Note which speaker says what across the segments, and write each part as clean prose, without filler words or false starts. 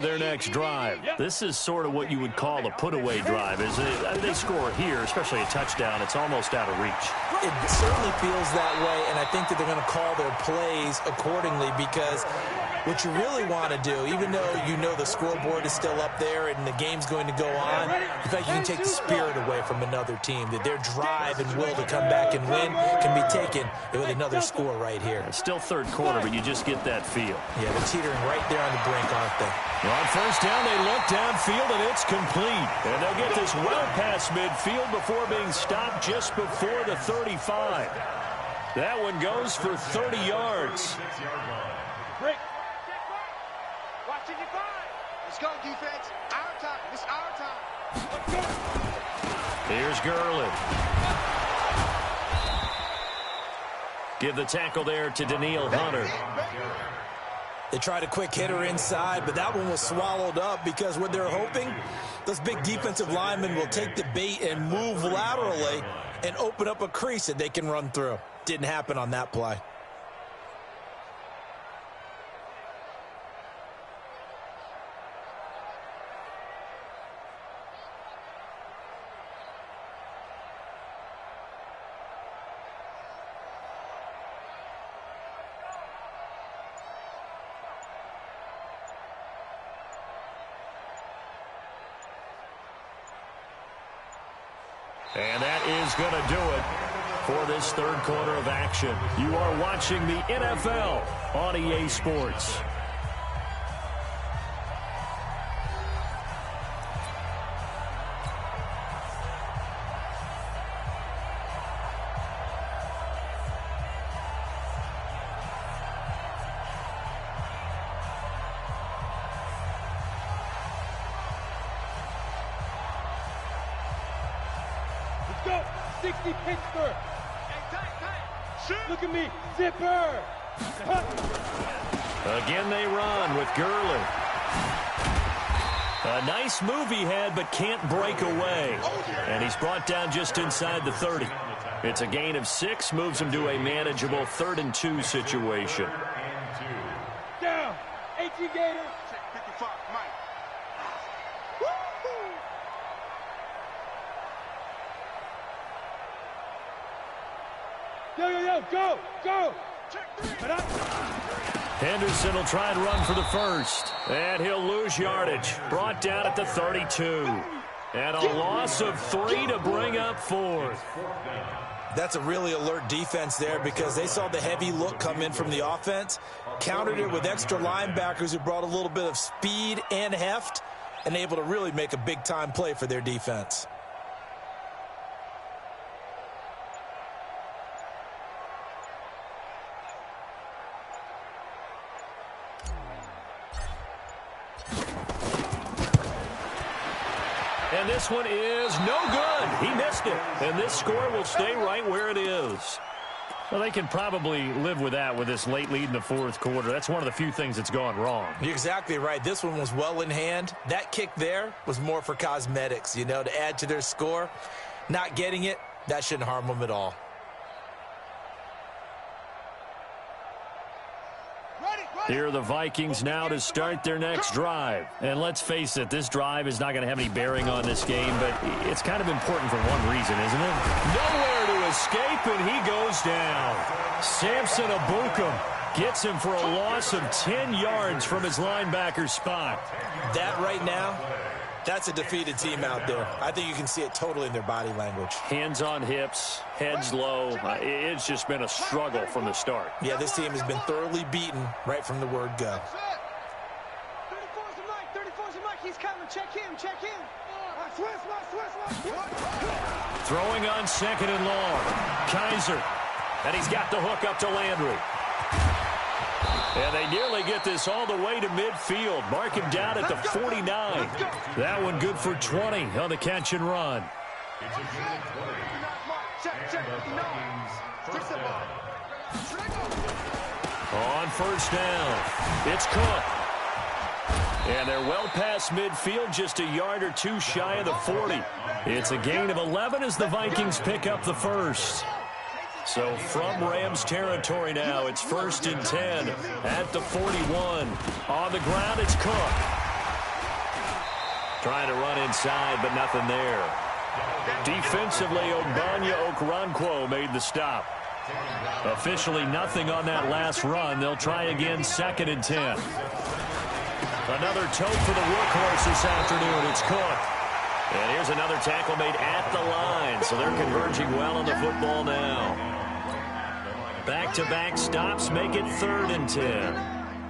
Speaker 1: Their next drive. This is sort of what you would call a put-away drive. They score here, especially a touchdown. It's almost out of reach.
Speaker 2: It certainly feels that way, and I think that they're going to call their plays accordingly because what you really want to do, even though you know the scoreboard is still up there and the game's going to go on, in fact, you can take the spirit away from another team, that their drive and will to come back and win can be taken with another score right here.
Speaker 1: It's still third quarter, but you just get that feel.
Speaker 2: Yeah, they're teetering right there on the brink, aren't they?
Speaker 1: On first down, they look downfield, and it's complete. And they'll get this well past midfield before being stopped just before the 35. That one goes for 30 yards.
Speaker 3: Break. Watching your five. Let's go, defense. Our time. It's our time. Let's go.
Speaker 1: Here's Gurley. Give the tackle there to Danielle Hunter.
Speaker 2: They tried a quick hitter inside, but that one was swallowed up because what they're hoping, those big defensive linemen will take the bait and move laterally and open up a crease that they can run through. Didn't happen on that play.
Speaker 1: And that is going to do it for this third quarter of action. You are watching the NFL on EA Sports.
Speaker 3: Go. 60 Pittsburgh. Look at me. Zipper.
Speaker 1: Again they run with Gurley. A nice move he had, but can't break away. And he's brought down just inside the 30. It's a gain of 6, moves him to a manageable 3rd and 2 situation.
Speaker 3: Down. 18 Gators. 55, Mike. Yo, go, go.
Speaker 1: Henderson will try and run for the first. And he'll lose yardage. Brought down at the 32. And a loss of 3 to bring up 4th.
Speaker 2: That's a really alert defense there because they saw the heavy look come in from the offense, countered it with extra linebackers who brought a little bit of speed and heft, and able to really make a big-time play for their defense.
Speaker 1: And this one is no good. He missed it. And this score will stay right where it is. Well, they can probably live with that with this late lead in the 4th quarter. That's one of the few things that's gone wrong.
Speaker 2: You're exactly right. This one was well in hand. That kick there was more for cosmetics, you know, to add to their score. Not getting it, that shouldn't harm them at all.
Speaker 1: Here are the Vikings now to start their next drive. And let's face it, this drive is not going to have any bearing on this game, but it's kind of important for one reason, isn't it? Nowhere to escape, and he goes down. Samson Abukum gets him for a loss of 10 yards from his linebacker spot.
Speaker 2: That right now, that's a defeated team out there. I think you can see it totally in their body language.
Speaker 1: Hands on hips, heads low. It's just been a struggle from the start.
Speaker 2: Yeah, this team has been thoroughly beaten right from the word go.
Speaker 3: 34's a Mike. 34's a Mike. He's coming. Check him. Check him. Swiss.
Speaker 1: Throwing on 2nd and long. Kaiser. And he's got the hook up to Landry. And they nearly get this all the way to midfield. Mark him down at the 49. That one good for 20 on the catch and run. On first down, it's Cook. And they're well past midfield, just a yard or 2 shy of the 40. It's a gain of 11 as the Vikings pick up the first. So from Rams territory now, it's 1st and 10 at the 41. On the ground, it's Cook. Trying to run inside, but nothing there. Defensively, Ogbanya Okoronkwo made the stop. Officially nothing on that last run. They'll try again, 2nd and 10. Another tote for the workhorse this afternoon. It's Cook. And here's another tackle made at the line. So they're converging well on the football now. Back-to-back stops make it 3rd and 10.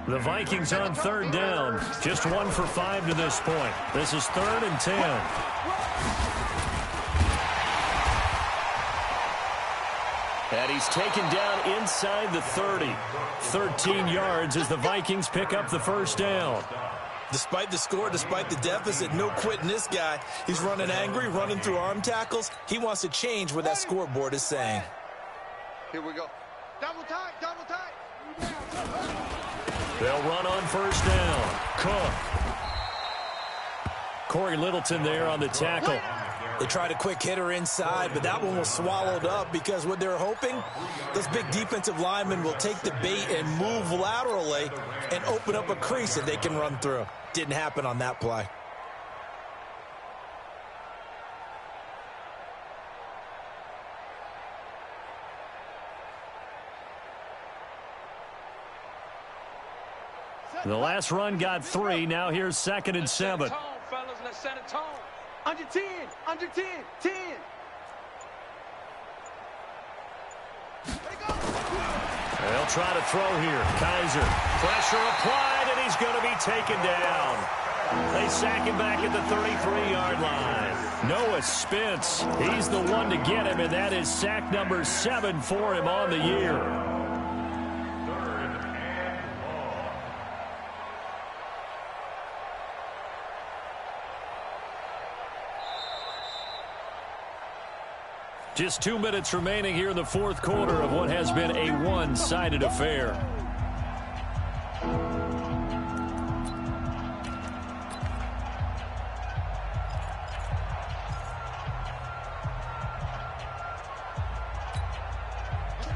Speaker 1: The Vikings on 3rd down. Just 1 for 5 to this point. This is 3rd and 10. And he's taken down inside the 30. 13 yards as the Vikings pick up the 1st down.
Speaker 2: Despite the score, despite the deficit, no quitting this guy. He's running angry, running through arm tackles. He wants to change what that scoreboard is saying.
Speaker 3: Here we go. Double tight, double tight.
Speaker 1: They'll run on 1st down. Cook. Corey Littleton there on the tackle.
Speaker 2: They tried a quick hitter inside, but that one was swallowed up because what they're hoping, those big defensive linemen will take the bait and move laterally and open up a crease that they can run through. Didn't happen on that play.
Speaker 1: The last run got 3. Now here's 2nd and 7.
Speaker 3: Fellas, let's set a tone. Under 10, under 10, 10.
Speaker 1: They'll try to throw here. Kaiser. Pressure applied, and he's going to be taken down. They sack him back at the 33-yard line. Noah Spence, he's the one to get him, and that is sack number 7 for him on the year. Just 2 minutes remaining here in the 4th quarter of what has been a one-sided affair.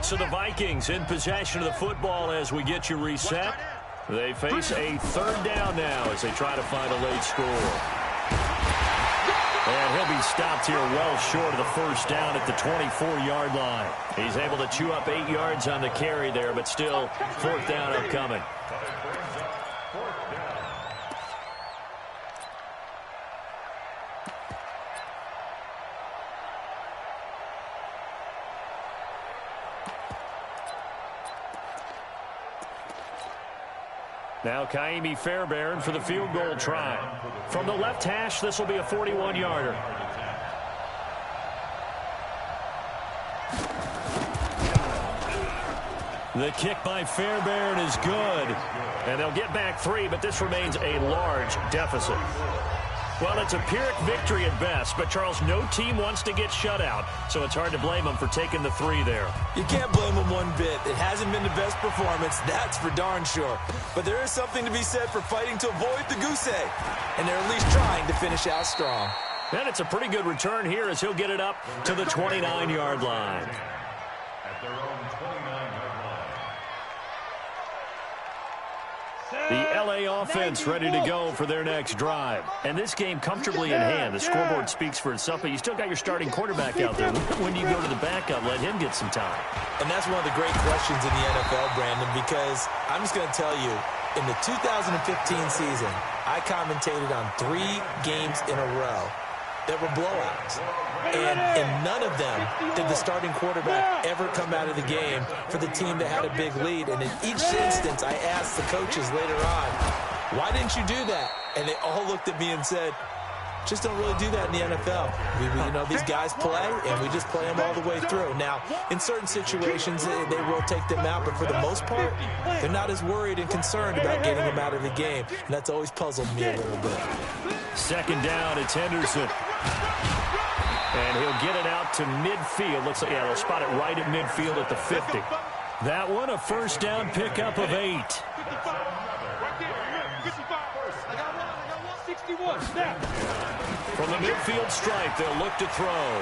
Speaker 1: So the Vikings in possession of the football as we get you reset. They face a 3rd down now as they try to find a late score. And he'll be stopped here well short of the 1st down at the 24-yard line. He's able to chew up 8 yards on the carry there, but still 4th down upcoming. Now Kaimi Fairbairn for the field goal try. From the left hash, this will be a 41-yarder. The kick by Fairbairn is good. And they'll get back 3, but this remains a large deficit. Well, it's a Pyrrhic victory at best, but, Charles, no team wants to get shut out, so it's hard to blame them for taking the 3 there.
Speaker 2: You can't blame them one bit. It hasn't been the best performance, that's for darn sure. But there is something to be said for fighting to avoid the goose egg, and they're at least trying to finish out strong.
Speaker 1: And it's a pretty good return here as he'll get it up to the 29-yard line. The L.A. offense ready to go for their next drive. And this game comfortably in hand. The scoreboard speaks for itself, but you still got your starting quarterback out there. When do you go to the backup? Let him get some time.
Speaker 2: And that's one of the great questions in the NFL, Brandon, because I'm just going to tell you, in the 2015 season, I commentated on 3 games in a row that were blowouts. And in none of them did the starting quarterback ever come out of the game for the team that had a big lead. And in each instance, I asked the coaches later on, why didn't you do that? And they all looked at me and said, just don't really do that in the NFL. You know, these guys play, and we just play them all the way through. Now, in certain situations, they will take them out, but for the most part, they're not as worried and concerned about getting them out of the game. And that's always puzzled me a little bit.
Speaker 1: 2nd down, it's Henderson. And he'll get it out to midfield. Looks like, yeah, they'll spot it right at midfield at the 50. That one, a 1st down pickup of 8. From the midfield stripe, they'll look to throw.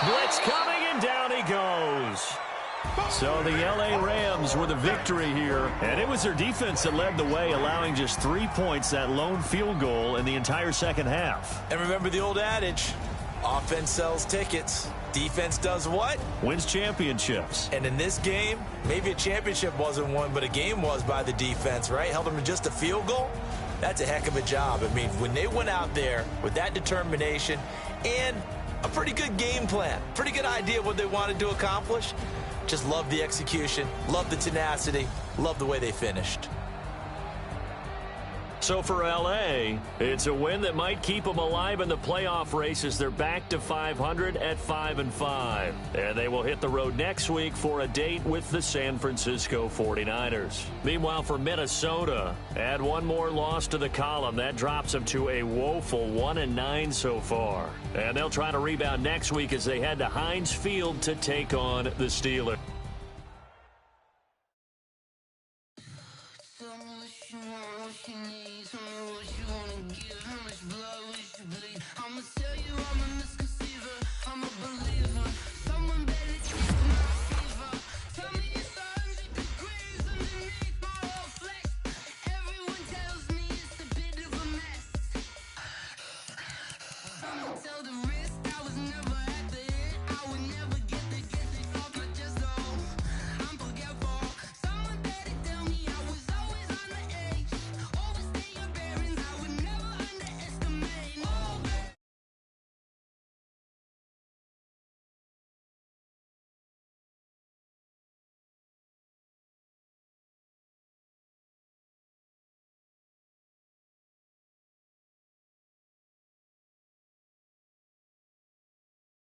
Speaker 1: Blitz coming, and down he goes. So the L.A. Rams with a victory here, and it was their defense that led the way, allowing just 3 points, that lone field goal in the entire second half.
Speaker 2: And remember the old adage, offense sells tickets. Defense does what?
Speaker 1: Wins championships.
Speaker 2: And in this game, maybe a championship wasn't won, but a game was by the defense, right? Held them to just a field goal. That's a heck of a job. I mean, when they went out there with that determination and a pretty good game plan, pretty good idea of what they wanted to accomplish, just love the execution, love the tenacity, love the way they finished.
Speaker 1: So for L.A., it's a win that might keep them alive in the playoff race as they're back to 500 at 5-5. And they will hit the road next week for a date with the San Francisco 49ers. Meanwhile, for Minnesota, add one more loss to the column. That drops them to a woeful 1-9 so far. And they'll try to rebound next week as they head to Heinz Field to take on the Steelers.
Speaker 4: Tell me what you want, what you need, tell me what you wanna give.